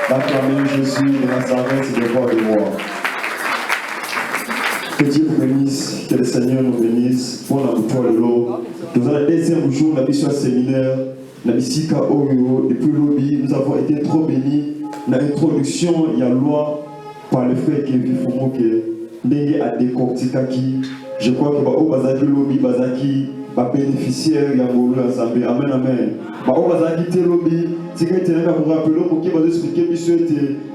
D'acclamer Jésus de Nazareth, c'est de voir de moi. Que Dieu vous bénisse, que le Seigneur nous bénisse. Pour la boutoire de l'eau. Nous avons le deuxième jour, la mission séminaire, la Bissika Oyo, depuis l'Obi, nous avons été trop bénis. L'introduction, il y a loi par le frère Kevin Fumoke, Ndenge a décortiqué. Je crois que au Bazaki Lobby, Bazaki, bénéficiaire, il y a Molo ensemble. Amen, amen. Au Bazaki Telobi, tiré terrain pour rappeler, pour qu'il va expliquer, monsieur,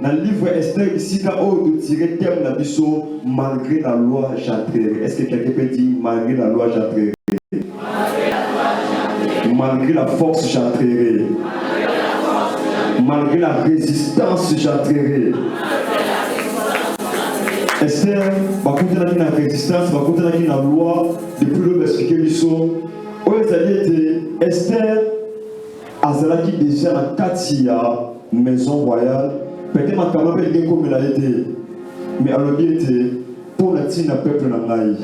dans le livre Esther, ici, quand on tiré terme la biseau, malgré la loi j'entrerai. Est-ce que quelqu'un peut dire malgré la loi j'entrerai? Malgré la force j'entrerai. Malgré la résistance j'entrerai. Esther, va continuer la résistance, va continuer la loi, depuis le expliquer l'histoire. Où ils allaient Esther, Azalaki déjà la Katia, maison royale, peut-être ma camarade est comme elle a été. Mais alors bien était, pour la tine à peuple n'angaï,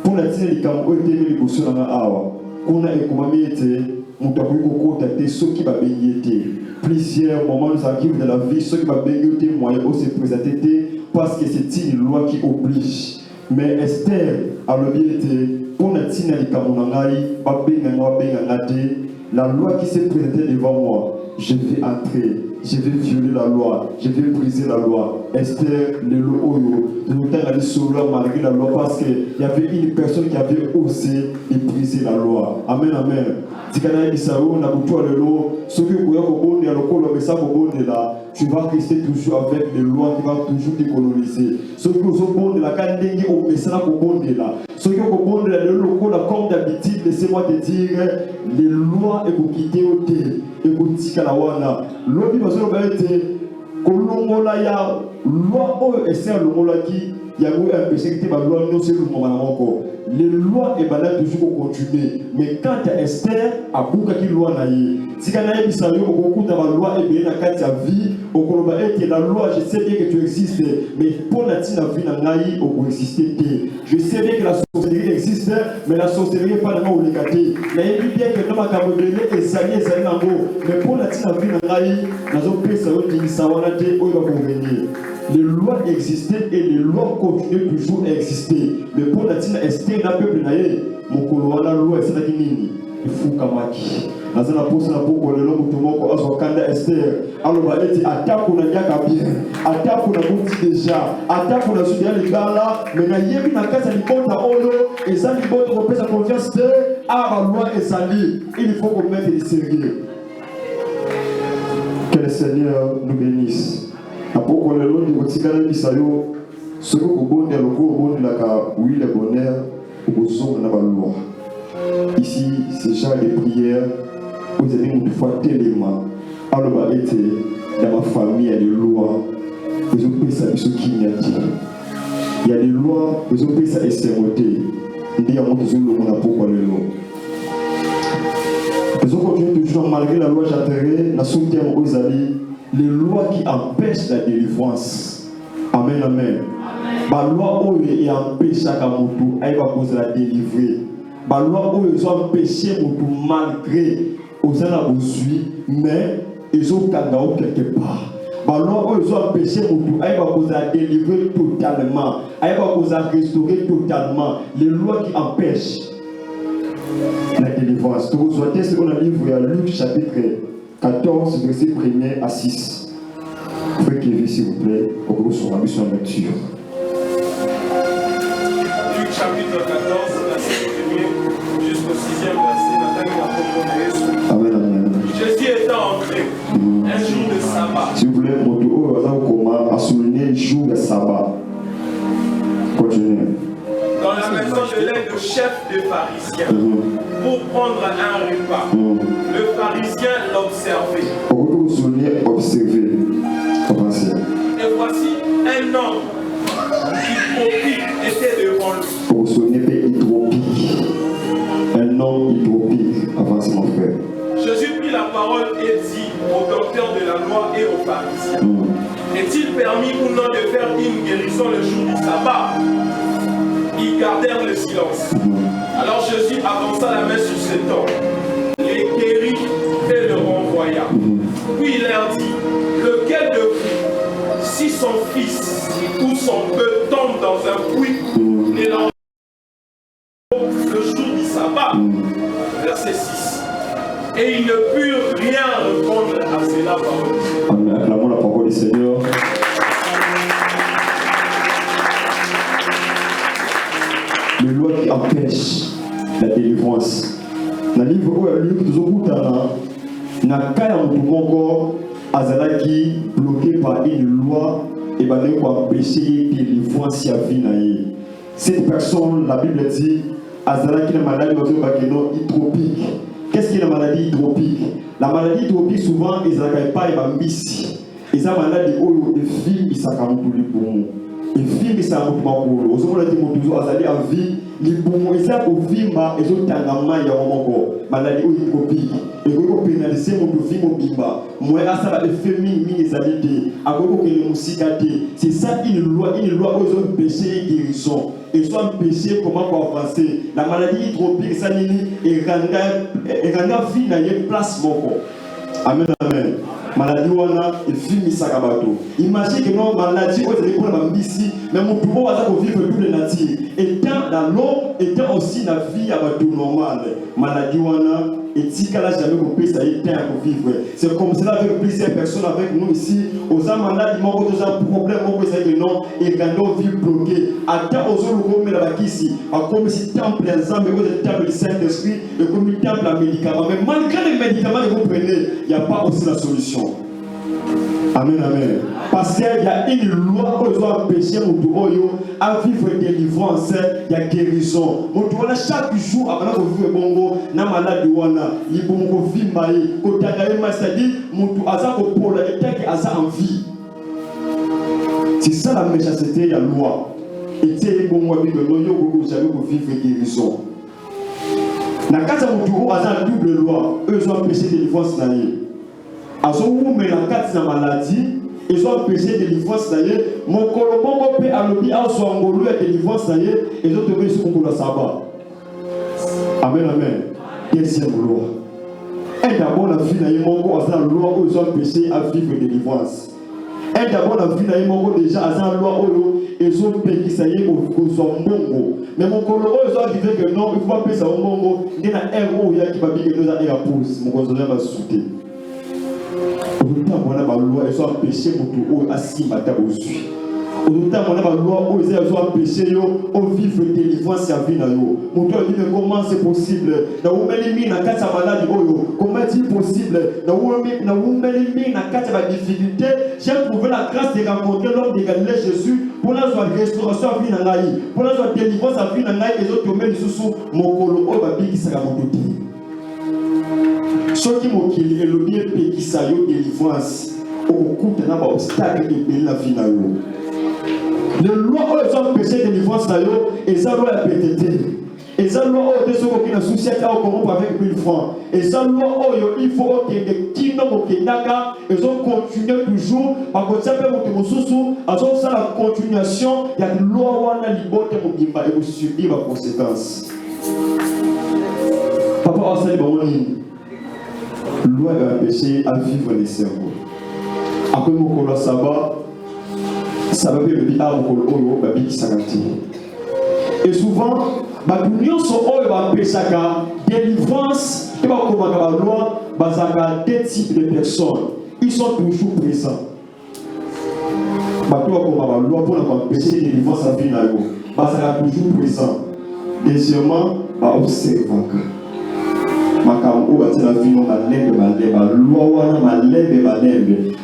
pour la tine les camarades étaient mis les bosses dans la awa, qu'on a économie été, mon tabou coco t'attendait ceux qui va baigner été. Plusieurs moments nous arrivent de la vie, ceux qui va baigner été moyen aussi présenté. Parce que c'est une loi qui oblige. Mais Esther, a le bien été, pour la la loi qui s'est présentée devant moi, je vais entrer, je vais violer la loi, je vais briser la loi. Esther, le Oyo, nous avons allé sur la loi malgré la loi parce qu'il y avait une personne qui avait osé de briser la loi. Amen, amen. Tikana Isaou, na boutou le lot, ce que vous voyez au le message au là, tu vas rester toujours avec les lois qui vont toujours décoloniser. Ce que vous avez la canne au message au là. Ce que vous avez le local, comme d'habitude, laissez-moi te dire, les lois et vous quittez au thé, et vous dites à la wana. L'autre parce que vous avez Kolongola ya loi o essayer le molaki ya go un péché qui était la loi non c'est le moment encore les lois et balade toujours continuer mais quand Esther a bouka qui loi na yi tikana yi bisayo beaucoup de la loi et bien na kati ya vie au koloba et la loi je sais bien que tu existes mais pour la tina vie na ngai au exister je sais bien que la sorcellerie existe mais la sorcellerie n'est pas dans le gâté na yi bien que dans ma cabodele et sali nango mais pour la tina vie na ngai nazo pesa o tingisa wana te o va convenir. Les lois existaient et les lois continuent toujours à exister. Mais pour la tina Esther na peuple na ye mokolo wana loi c'est la nini ifuka maki nazana posa na poko lelo mutu moko azokanda Esther aloba eti atako na nyaka bien atako na buti déjà atako na sudia libala mais na yebi na kasa libota olo ezali libota ko pesa confiance te a loi ezali il faut qu'on mette du sérieux. Que le Seigneur nous bénisse. Apoko lelo ndi kotikala bisayo soko kobonde loko bonde la ka oui le bonheur au na baloi. Ici c'est genre de prière vous avez une fois tellement alors été dans ma famille il y a des lois ils ont pris ça ils sont il y a des lois ils ont pris ça estemoté il y a mon besoin de mon apoko lelo ils ont continué toujours malgré la loi j'atterré la soutien aux amis les lois qui empêchent la délivrance. Amen, amen. La loi où il empêche chaque moto, elle va causer la délivrer. La loi où ils ont empêché moto malgré aux gens mais ils ont kangao quelque part. La loi où ils ont empêché moto, elle va causer la délivrer totalement. Elle va causer la restaurer totalement. Les lois qui empêchent la délivrance. Donc vous voyez ce qu'on a livre à Luc chapitre 14, verset 1er à 6. Frère Kevin, s'il vous plaît, au gros sur la mission de lecture. Luc chapitre 14, verset 1er jusqu'au 6e verset. Amen, amen. Jésus étant entré un jour de sabbat. S'il vous plaît, comment a souligné le jour de sabbat. Continuez. Dans la maison de l'un des chefs des pharisiens, pour prendre un repas. Le pharisien l'observait. Vous soulignez observer. Commencez. Et voici un homme hydropique était devant lui. Vous soulignez hydropique. Un homme hydropique. Avancez mon frère. Jésus prit la parole et dit aux docteurs de la loi et aux pharisiens, est-il permis ou non de faire une guérison le jour du sabbat? Ils gardèrent le silence. Alors Jésus avança la main sur cet homme, les guérit et le renvoya. Puis il leur dit, lequel de vous son fils ou son bœuf tombe dans un puits, ne l'envoie le jour du sabbat. Verset 6. Et ils ne purent rien répondre à cela parole. Amen. Acclamons la parole du Seigneur. Les lois qui empêchent la délivrance. Dans le livre où il y a eu des na kaya mutumoko azalaki bloqué par une loi et bandé ko empêcher délivrance ya vie na ye. Cette personne, la Bible dit, azalaki na maladie hydropique. Qu'est-ce qu'est la maladie hydropique? La maladie hydropique souvent ezalaka pas et bambisi. Eza maladie oyo efili isaka mutuli bomo. Efili isaka mutu makolo. Osomola ti mutu azali a vie libumu eza kovimba ezotangama ya moko. Maladie hydropique. Eko pénaliser mutu vie mobimba. Moi asala effet mingi ezali te. Akoko kele musika te. C'est ça une loi oyo péché et guérison. Et soit péché comment pour avancer. La maladie hydropique ça nini eranga vie na ye place moko. Amen, amen. Maladie wana efimi sakabato. Imagine que non maladie oyo ezali mpona bambisi mais motu oyo aza kovivre toute la nature étant dans l'eau étant aussi na vie ya bato normale. Maladie wana etikala jamais kopesa ye temps ya kovivre. C'est comme cela avec plusieurs personnes avec nous ici. Oza maladie moko toza problème moko ezali que non ekando vie bloquée. Ata ozolukomela bakisi akomisi temple ya Nzambe oyo temple du Saint-Esprit ekomi temple ya médicament. Mais malgré les médicaments que vous prenez, il n'y a pas aussi la solution. Amen, amen. Parce qu'il y a une loi qui doit empêcher à vivre délivrance, il y a guérison. Chaque jour, avant de vivre bongo, na malade wana, il bongo vimbaye, kotagaye masadi, mutu aza ko pola etaki aza en vie. C'est ça la méchanceté de la loi. Et c'est bongo bi no yo go jamais ko vivre guérison. Na kata mutu aza double loi, eux ont empêché délivrance na ye. Mais la carte de maladie, ils ont empêché de délivrance d'ailleurs. Mon colombo peut alobi à son angolo et délivrance d'ailleurs. Ils ont trouvé ce qu'on a sabbat. Amen, amen. Deuxième loi. Et d'abord la vie d'ailleurs, mon corps a la loi où ils ont empêché à vivre de délivrance. Et d'abord la vie d'ailleurs, mon corps déjà a la loi où ils ont payé ça y est au zombongo. Mais mon colombo ils ont dit que non, il faut pas payer ça au bongo. Il y a un héros qui va dire que nous avons la pause. Mon colombo va sauter. Autant on a la loi, ils ont empêché mon à si matin au suite. Autant on a la loi, ils ont empêché au vivre délivrance à vie. Mon tour dit comment c'est possible. Dans où m'élimine la carte maladie, comment est-il possible? Dans où m'élimine la carte de difficulté, j'ai trouvé la grâce de rencontrer l'homme de Galilée Jésus pour la restauration à vie dans la vie, pour la délivrance à vie dans la vie, et autres domaines sous mon colo, au babi qui sera mon côté. Ceux qui m'ont dit que le bien pays qui s'est délivrance, au coup de un obstacle de la vie. Les lois qui ont empêché la délivrance, et ça doit être pété. Et ça doit être ce qui est associé à avec 1000 francs. Et ça doit il faut que les kino mokenaka, ils ont continué toujours, parce que ça peut être sous à la continuation, il y a une loi qui a liberté et vous subir les conséquences. Papa, on s'est dit, loi va empêcher à vivre les cerveaux. Après mon colo sabbat, ça va bien le dire à mon colo babi qui s'arrête. Et souvent, l'union sur eux va empêcher la délivrance et va comme la loi, bazaka deux types de personnes. Ils sont toujours présents. Bateau comme la loi pour empêcher la délivrance à vie na yo, bazaka toujours présent. Deuxièmement, va observer. Makambo batia la vie non malembe ba loi wana malembe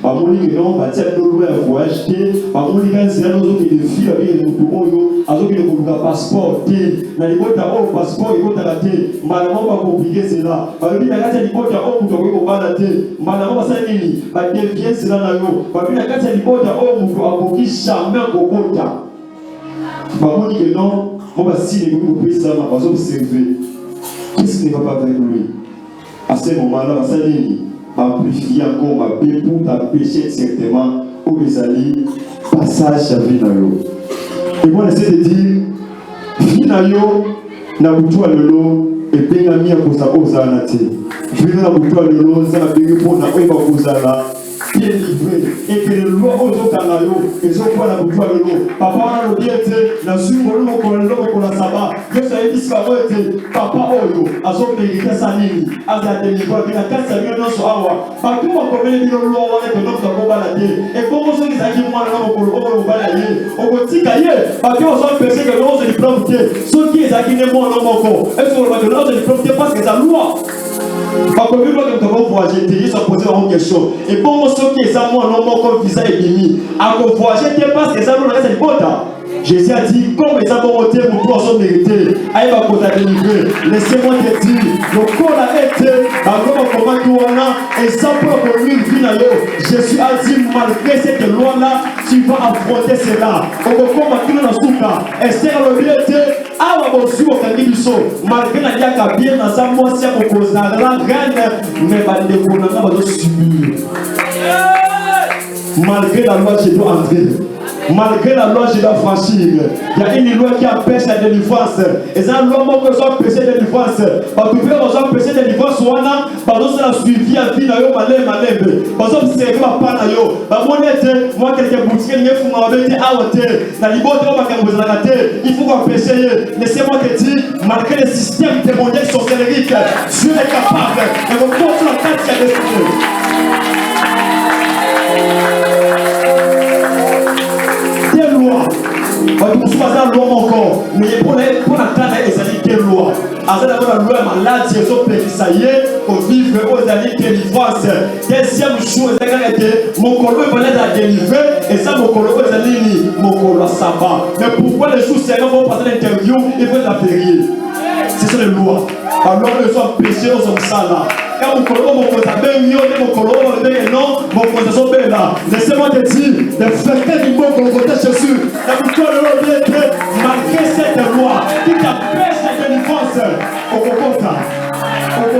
ba moni que non batia no loi voyage te ba moni ka zela no zo ke de fille avec mutu oyo azo ke ko luka passeport te na libota o passeport ibota la te mbala mo ba compliquer cela ba bi na kati libota o mutu ko bana te mbala mo ba sa nini ba devient cela na yo ba bi na kati libota o mutu akoki jamais ko bota ba moni que non mo ba si le ko pesa ma ba zo observer. Qu'est-ce qui ne va pas avec lui? À ce moment-là, ça va amplifier encore ma paix pour t'empêcher certainement où les alliés passage à Vinayo. Et moi, j'essaie de dire Vinayo n'a pas de l'eau et bien mis à cause de la Vinayo n'a pas de l'eau, ça n'a pas de l'eau, ça n'a pas de délivré. Et que les lois aux autres canaux, ils ont pas la bouche de l'eau. Papa, on a l'objet, la suite, on a la sabbat. Je sais dit ce papa Oyo, à son mérite sa ligne, à la délivrance, il a 4 millions dans son awa. Partout, on connaît les lois, on est que notre combat la dé. Et pour ceux qui s'agissent, moi, on va la dé. On va dire, parce qu'on s'en péché que l'on se diplôme, ceux qui s'agissent, moi, on va est-ce qu'on va dire, l'on se diplôme, parce que c'est la loi. Parce que nous, nous devons voyager, ils sont posés en question. Et pour ceux qui sont moi, non, comme visa et demi, à voyager, parce que ça nous reste une bonne. Jésus a dit, comme les abonnements pour toi sont mérités, aïe va pour ta délivrer. Laissez-moi te dire, le corps a été, comment tu en as, et sans propre lui, Jésus a dit, malgré cette loi-là, tu vas affronter cela. Au moment où tu es dans ce cas, et c'est le bien été, à la bonne au Candidiso, malgré la diaca bien dans sa moitié au cause de la reine, mais pas de condamnés va subir. Malgré la loi, je dois entrer. Malgré la loi, je dois franchir. Il y a une loi qui empêche la délivrance. Et c'est une loi qui empêche la délivrance. Parce que vous empêcher la délivrance, parce que c'est la suivi à vie, parce que c'est pas pas moi, quelqu'un boutique, il faut m'arrêter à ôter. La liberté, il faut empêcher. Laissez-moi te dire, malgré les systèmes démoniaques sorcelleriques, Dieu est capable. Et vous portez la tête qui a décidé. Nous sommes dans l'homme encore, mais pour la canne, ils ont dit quelle loi. Après la loi malade, ils ont payé ça y est, pour vivre aux années délivrance. Deuxième chose, mon colo va l'aider à délivrer, et ça, mon colo va l'aider, mon colo sabbat. Mais pourquoi les jours sérieux vont passer l'interview, ils vont la férier? C'est ça les lois. Alors, ils sont péchés aux hommes ça là. Quand mon colo, mon colo, mon colo, non, mon colo, là. Laissez-moi te dire, les frères du mot qu'on votait Jésus, la victoire de l'homme était, malgré cette loi qui t'empêche la délivrance, au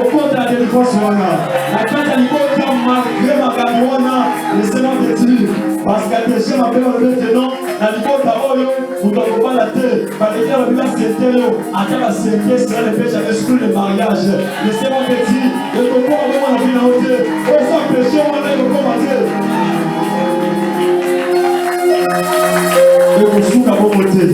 compte la délivrance, la fête à niveau malgré ma gagnona, laissez-moi te dire, parce qu'à tes chers m'appellent le maintenant, la niveau d'Aoyo, vous ne devez pas la tête, par les terres de la CTO, à la CT, sera le péché avec exclu le mariage. Laissez-moi te dire, le coco, on va la vie dans le Dieu, on s'en péché, on va le commenter. Et vous souvenez à vos côtés.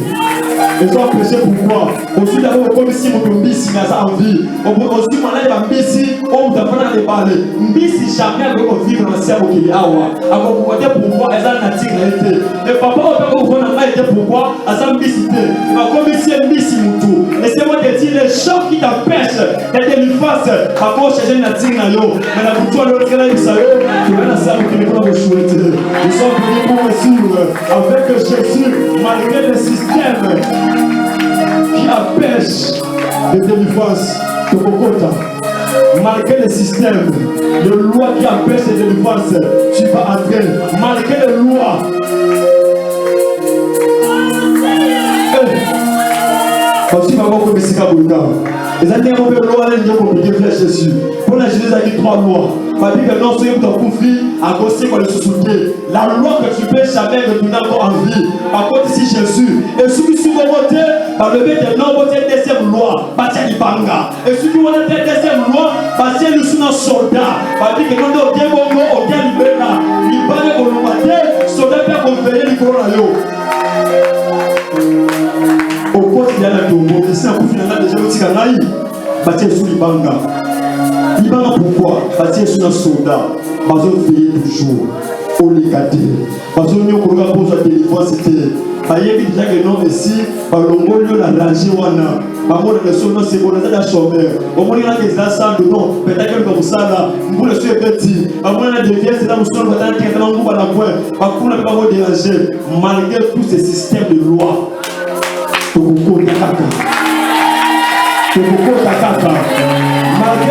Ils ont péché pourquoi? Aussi d'abord, comme si vous tombez ici, vous avez envie. Aussi, on a des ici, on vous apprend à parler. Mbisi, jamais vous vivre dans le ciel qui est à vous. Alors, vous voyez pourquoi elles ont la tigre. Mais papa, on peut vous voir pourquoi elles ont mbisi. Comme ici, mbisi moutou. Laissez-moi te dire, les choses qui t'empêchent d'être une face, à cause de la tigre. Mais la boutique, le créer, ça y est, tu vas la salle qui n'est pas de chouette. Nous sommes venus pour suivre avec Jésus, malgré le système qui empêche de délivrance de Bogota. Malgré le système de loi qui empêche de délivrance, tu vas entrer. Malgré les lois. Parce que tu vas voir comme c'est Kabouka. Les années où on loi n'est pas compliqué de Jésus. Pour la Jésus a dit 3 lois. Pas dire que non, c'est ton conflit à cause de la société. La loi que tu peux jamais retourner encore en vie. Par contre, ici Jésus. Et celui qui va voter, par le fait de non voter deuxième loi, bâtir l'Ibanga. Et celui qui va voter deuxième loi, bâtir le sous soldat. Par dire que non, on vient bon, on vient libérer. L'Ibanga, on va voter, soldat, on va veiller le coronavirus. Au poste il y a la tombe, c'est un coup final déjà au Tikanaï, bâtir sous l'Ibanga. L'Ibanga pourquoi? Bâtir sous un soldat, bazo veiller toujours, au légaté. Bazo nous pour la pose de délivrance, c'était. Baye déjà que non ici, par le mot la rangée wana, par le de son nom c'est bon dans la chômeur. Au moins il y a des assassins de non, peut-être comme ça là, vous le suivez petit. Par moins la déviation c'est là où son nom va être dans le coup à la pointe. Par contre on ne peut pas déranger malgré tous ces systèmes de loi. Malgré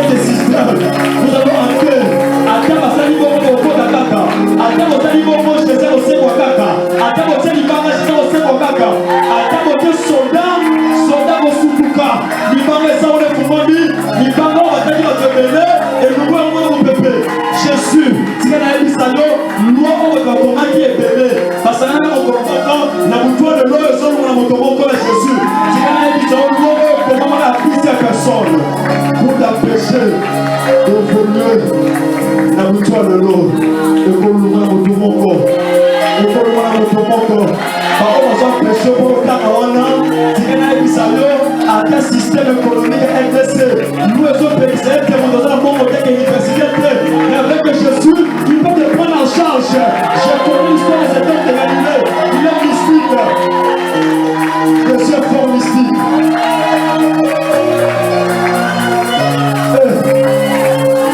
les systèmes, nous allons entrer. Attends, ça n'y va pas au code à Kaka. Attends, ça n'y va pas au Jésus au Sebo Kaka. Attends, ça n'y va pas au Sebo Kaka. Attends, soldat au Sukuka. N'y va pas ça, on est pour moi. N'y va pas, on va tenir notre bébé. Et nous voyons mon bébé. Jésus, si on a dit ça, loi, on va comment qui est bébé. Parce que là, on comprend quand, la boutoire de l'eau, on a mon tombeau comme Jésus. Si on a dit ça, comment on a pissé à personne pour t'empêcher d'évoluer la victoire de l'eau et pour nous empêché pour le Cameroun, à quel système économique RDC. Nous sommes présidents de la Mongolie université. Mais avec Jésus, il peut te prendre en charge. J'ai connu l'histoire de cet homme de Galilée. Il est mystique. Je suis un fort mystique.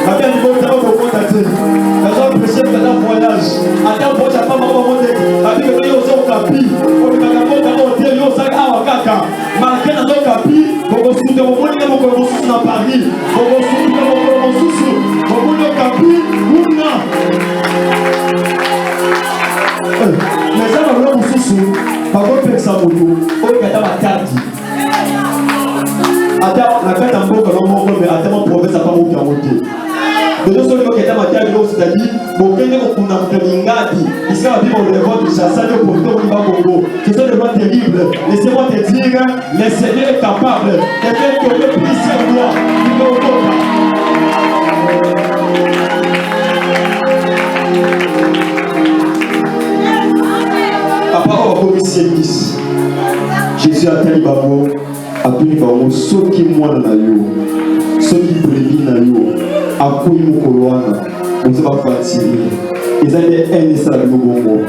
Ma bien, il faut que vous contactez. Les gens prêchent dans un voyage. À quel point j'ai pas ma maman dit. Avec le pays au capi. Pour le Cameroun, il y a un sac à Wakaka. Malgré dans le capi, vous vous souvenez de mon monde, vous vous souvenez dans Paris. Vous vous souvenez de mon souci. Vous vous le capi, ou non. Les gens ont le souci. Par contre, c'est ça, vous avez la carte. Attends, la fête en beau, mais attends, mon prophète, ça va vous faire monter. Les gens sont les gens qui étaient matériels, c'est-à-dire, vous avez un ngati, ici, on vit le vote de chassage au professeur Oliva Congo. Ce sont des lois terribles. Laissez-moi te dire, le Seigneur est capable de faire tomber plusieurs lois. Papa, on va commisser 10. Jésus a tenu Babo, a tenu Babo, ceux qui moinent dans la yo, ceux qui prévient dans la yo. Akoui Mokoloana, nous sommes fatigués. Ils ont des haines et ça le bongo.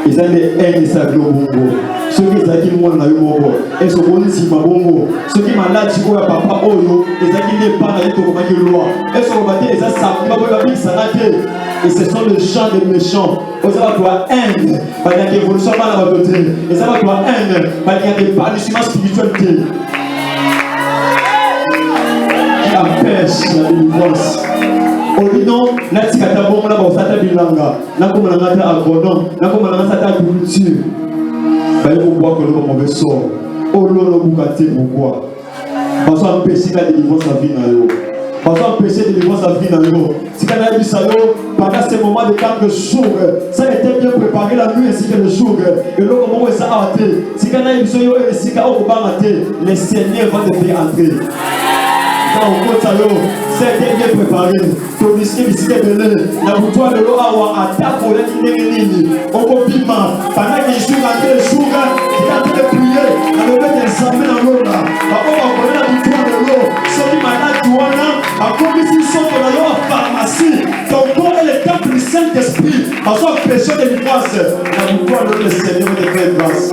Ils ont des haines et ça le bongo. Ceux qui ont moi dans le bongo, et ce qu'on dit ma bongo. Ceux qui m'ont là, tu vois, papa, oyo, ils ont dit n'est pas dans le loi. Et ce qu'on va dire, ils ont sapé, ma bonne ça n'a été. Et ce sont les gens des méchants. Ils ont toi haine, il y a des évolutions dans la côté. Ils ont toi haine, il y a des bannissements spirituels. Empêche la délivrance. Au lieu de la ticata bombe, la bossata bilanga, la commandante abondant, la commandante à culture. Il faut voir que le mauvais sort. Au lieu de boucater, pourquoi? Parce qu'on empêche la délivrance à vie dans l'eau. Parce qu'on empêche la délivrance à vie dans l'eau. Si on a vu ça, pendant ces moments de quelques jours, ça a été bien préparé la nuit ainsi que le jour. Et là, comment ça a été? Si on a vu ça, si on a le Seigneur va te faire entrer. C'est bien préparé. Ton disque visité de l'air. La boutoire de l'eau a attaqué pour les on copie pendant qu'il joue dans les jours, il a fait prier. On va mettre examen dans l'eau là. On va connaître la boutoire de l'eau. Ceux qui malades, à comme s'ils sont dans la pharmacie. Ton corps est le temple du Saint-Esprit. Parce qu'on péché de grâce. La boutoire de l'eau, le Seigneur de faire grâce.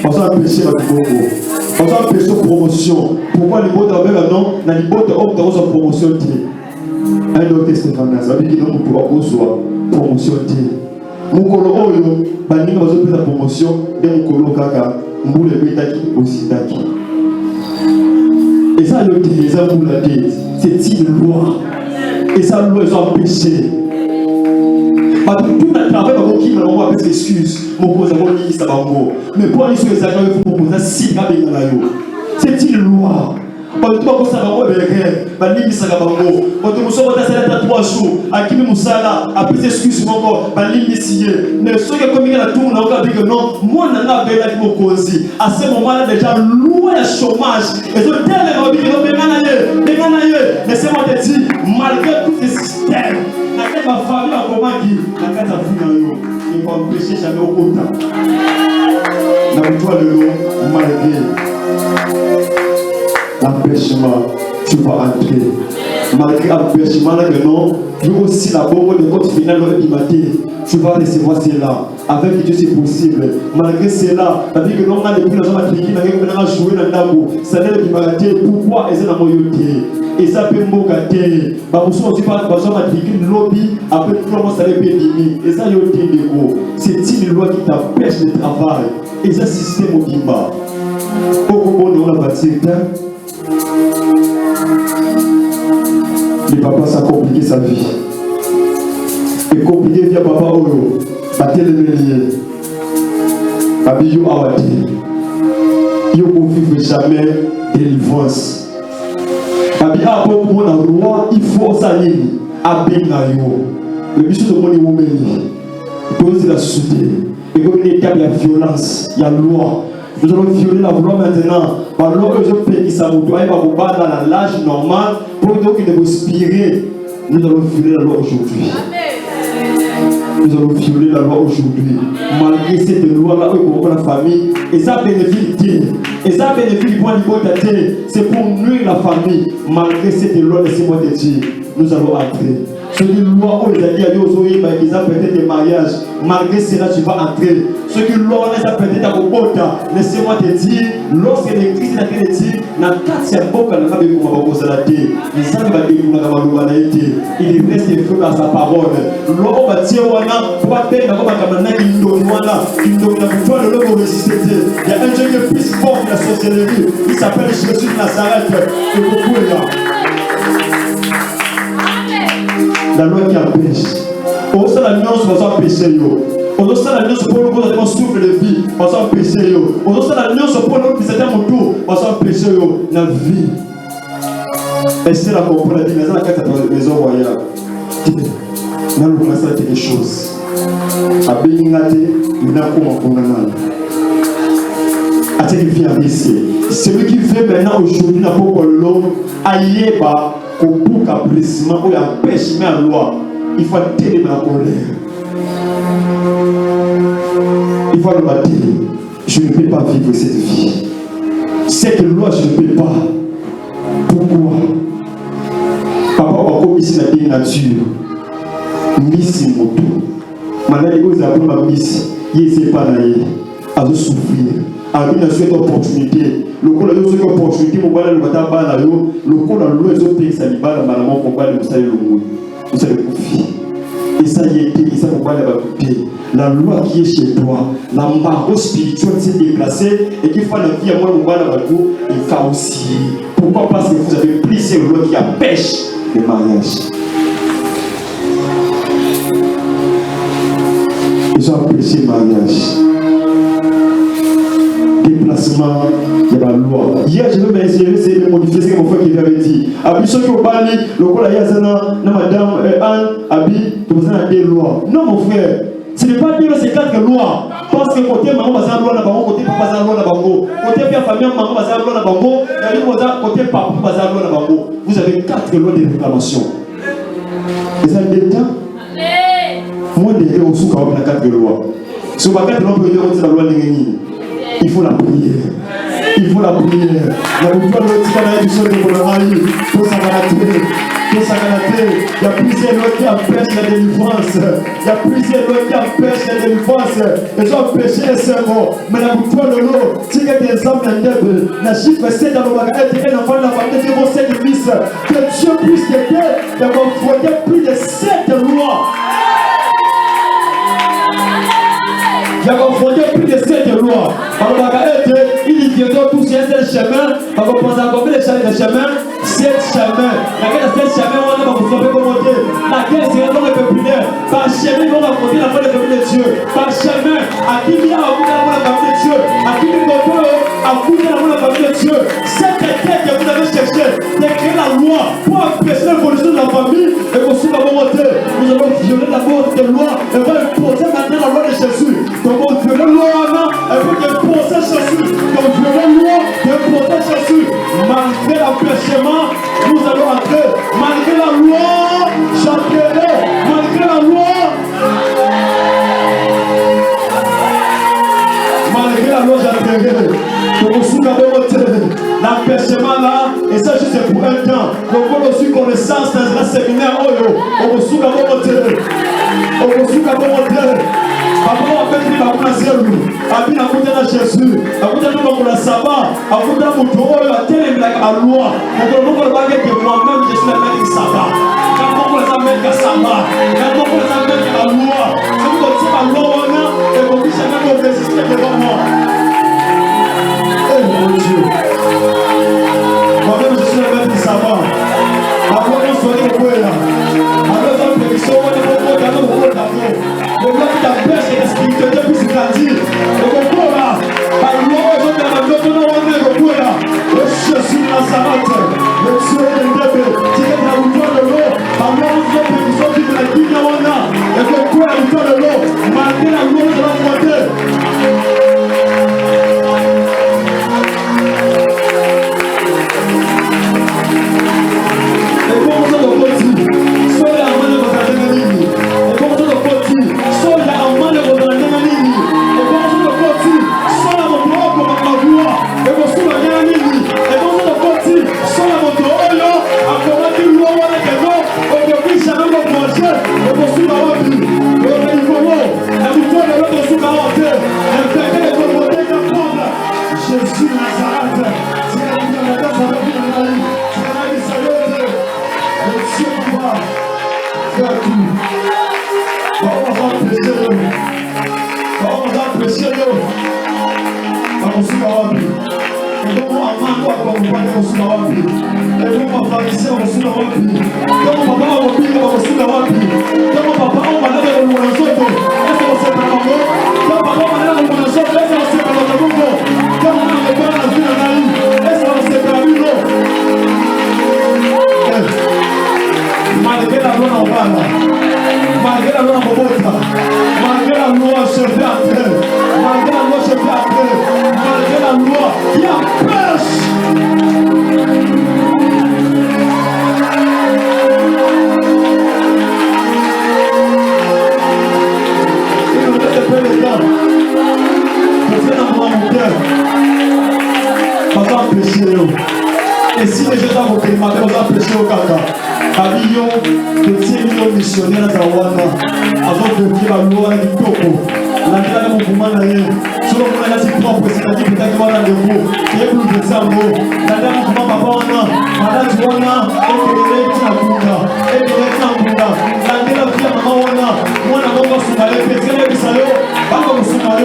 Parce qu'on a péché la boutoire. Parce qu'on a péché promotion. Pourquoi les mots d'Abel non? Dans les mots d'Homme, dans sa promotion. Un autre Stéphane, ça veut dire que nous pouvons avoir promotion. Mukolo oyo, bani nous avons pris la promotion. De Mukolo kaka, mboule betaki aussi taki. Et ça le dit, ça vous l'a dit, c'est une loi. Et ça loi ils ont péché. Tout le travail va qui m'a envoyé avec excuses. Mon pose à mon lit, ça va en gros. Mais pour aller sur les agents, il faut proposer 6 gars de la yo. C'est une loi. Quand tu vas au Salamo, il y a des gens qui quand tu vas 3 jours, à qui nous sala, à plus d'excuses encore, mais ceux qui ont commis la tour, on a dit que non, moi, je n'ai pas fait mon cause. À ce moment-là, déjà, loin le chômage. Et je tellement dit que laissez-moi te dire, malgré tous ces systèmes, ma famille a comment dit, la carte a fini, il faut empêcher jamais au contact. La victoire de l'eau, malgré l'empêchement, tu vas entrer. Malgré l'empêchement, il y a aussi la bombe de compte final de l'humanité. Tu vas recevoir cela. Avec Dieu, c'est possible. Malgré cela, la vie que l'on a depuis la zone matriquée, on a joué dans le Nago. Ça n'est pas du pourquoi est-ce dans mon yoté? Et ça peut m'ogater. Bah, vous aussi pas la zone matriquée, lobby, après tout le monde ça peut diminuer. Et ça, yoté de gros. C'est une loi qui t'empêche de travail. Et ça, système au bimba. Beaucoup bon, on a bâti. Le papa, ça a compliqué sa vie. Et compliqué via papa Oyo. Battez le mélier. Abiyou Awati. Yo ne vivre jamais délivrance. Abiyou Awati, pour mon roi, il faut s'allier. Abinayo. Le bichon de mon iwoumeni. Pose la soudée. Et comme il y a la violence, il y a la loi. Nous allons violer la loi maintenant. Par l'eau que je paie qui s'amoudouille, va vous battre dans l'âge normal pour qu'il ne vous inspire. Nous allons violer la loi aujourd'hui. Nous allons violer la loi aujourd'hui. Malgré cette loi-là, pour la famille, et ça bénéficie. Et ça bénéficie pour l'hypothèse. C'est pour nuire la famille. Malgré cette loi, laissez-moi te dire, nous allons entrer. Ce qui loi où ils ont dit qu'ils ont peut-être des mariages. Malgré cela, tu vas entrer. Ce qui loi les a peut-être à vos laissez-moi te dire, lorsque l'Église a été dit, dans 4e boca, il reste des feux dans sa parole. L'homme va dire, il y a un Dieu qui est plus fort que la sorcellerie. Il s'appelle Jésus de Nazareth. Et beaucoup est là. La loi qui empêche. On sait la nuance, on va pécher. On sait la nuance pour nous qui souffle de vie, on va pécher. On sait la nuance pour nous qui s'étaient mon tour, on va pécher dans la vie. Et c'est la comprendre la maison, la carte de maison royale. Nous allons commencer à faire quelque chose. À Béningate, nous allons commencer à faire des choses. Celui qui fait maintenant aujourd'hui n'a pas l'homme aïe ba pour capricement ou empêche la loi. Il faut télé la colère. Il faut le battre. Je ne peux pas vivre cette vie. Cette loi, je ne peux pas. Pourquoi? Papa a commis la nature. Miss moto. Maintenant, il a ma miss. Il n'est pas là. À souffrir. À une seule opportunité. Le coup, il y a une opportunité pour aller le battre à la yo. Le coup, il y a une pays saliba, la maman pour aller le salut le mou. Vous savez confier. Et ça y est, et ça pour aller le la loi qui est chez toi, l'embargo spirituel s'est déplacé et qu'il faut la vie à moi pour aller le coup, il faut aussi. Pourquoi? Parce que vous avez pris ces lois qui empêchent le mariage. Ils ont empêché le mariage. Déplacement, il y a la loi. Hier, je vais essayer de modifier ce que mon frère qui avait dit. Abi, ceux qui ont parlé, le coup, il y a madame Anne, Abi, tu as des lois. Non, mon frère, ce n'est pas dire ces 4 lois. Parce que côté maman, va faire loi là-bas, côté papa, va faire loi là-bas, côté père famille, maman, va faire loi là-bas, côté papa, va faire loi là-bas. Vous avez 4 lois de réclamation. Et ça le temps. Moi, je vais aussi quand même 4 lois. Si on va 4 lois, on peut dire la loi de Néni. Il faut la prière. Il faut la prière. La boucle de Tika du sol de Bolorali. Pour s'agalater. Pour s'agalater. Il y a plusieurs lois qui empêchent la délivrance. Il y a plusieurs lois qui empêchent la délivrance. Ils ont empêché les serments. Mais la boucle de l'eau, si il y a des hommes en tête, la chiffre 7 dans le magasin, et un enfant de la famille qui vont 7 fils. Que Dieu puisse t'aider d'avoir voté plus de 7 lois. Il y a confronté plus de 7 lois. Il viendra tous sur un seul chemin. On va penser à combien de chemins 7 chemins. Laquelle 7 chemins, on va vous faire commenter. Laquelle c'est un homme populaire. Par chemin, on va compter la foi de la famille de Dieu. Par chemin, à qui vient à la famille de Dieu. À qui vient à la famille de Dieu. Cette tête que vous avez cherché, de créer la loi pour empêcher l'évolution de la famille et pour suivre la volonté. Nous allons violer d'abord cette loi et on va imposer maintenant la loi de Jésus. Donc on violer la loi et pour imposer Jésus. Donc violer la loi et imposer Jésus. Malgré l'empêchement, nous allons entrer. Malgré la loi, j'entrerai. Malgré la loi, j'entrerai. Donc on souffle l'empêchement là, et ça juste pour un temps. Donc on a aussi connaissance dans un séminaire. On souffle on souffle Papa, on fait vivre à Zéro. Abi na kuta na Jésus. Akuta na mambo la saba. Akuta na mutu oyo atele la loi. Mungu le bagage que moi-même je suis la main de saba. Quand Mungu les amène à saba. Quand Mungu les amène à la loi. C'est pour dire la loi et pour dire jamais qu'on résiste devant moi. Oh mon Dieu. Moi-même je suis la main de saba. Après on soit au bout là. Alors on peut dire on est au bout d'amour. Le bloc t'empêche et la spiritualité puisse grandir. Et le corps là, par le mot aujourd'hui, on a le corps là. Le Jésus de Nazareth, le Dieu de Ndebe, qui est la bouteille de l'eau, par le mot de l'eau, qui est la digne on a. Et le corps est la bouteille de l'eau, malgré la loi de la moitié. Et comment ça le petit? Soyez la main de votre ami. Et comment ça le petit? Et si les gens vont climater, on va prêcher au caca. Avion, petit million missionnaire à Zawana, avant de dire la loi du topo. La vie de mon mouvement d'ailleurs, selon moi, il y a si propre, c'est-à-dire que tu as des mots, qui est plus de ça, mot. La vie de mon mouvement, papa, on a, madame, tu vois, et que les Kunda, et que les Kunda, la vie de la vie de maman, on a, moi, on a mon soumalé, parce que les salauds, pas comme soumalé,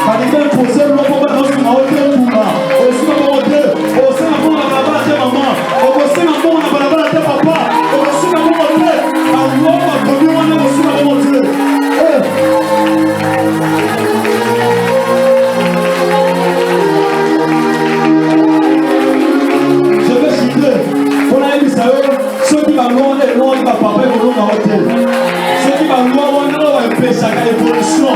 par exemple, pour ça, on va pas dans ce moment, au sein de la balabala de maman, au sein de la balabala de papa, au sein de la balabala de je vais citer, on a dit ça, ceux qui vont loin, les loin, ils vont papa, ils vont loin dans l'hôtel. Ceux qui vont loin, on a un peu, ça a une évolution.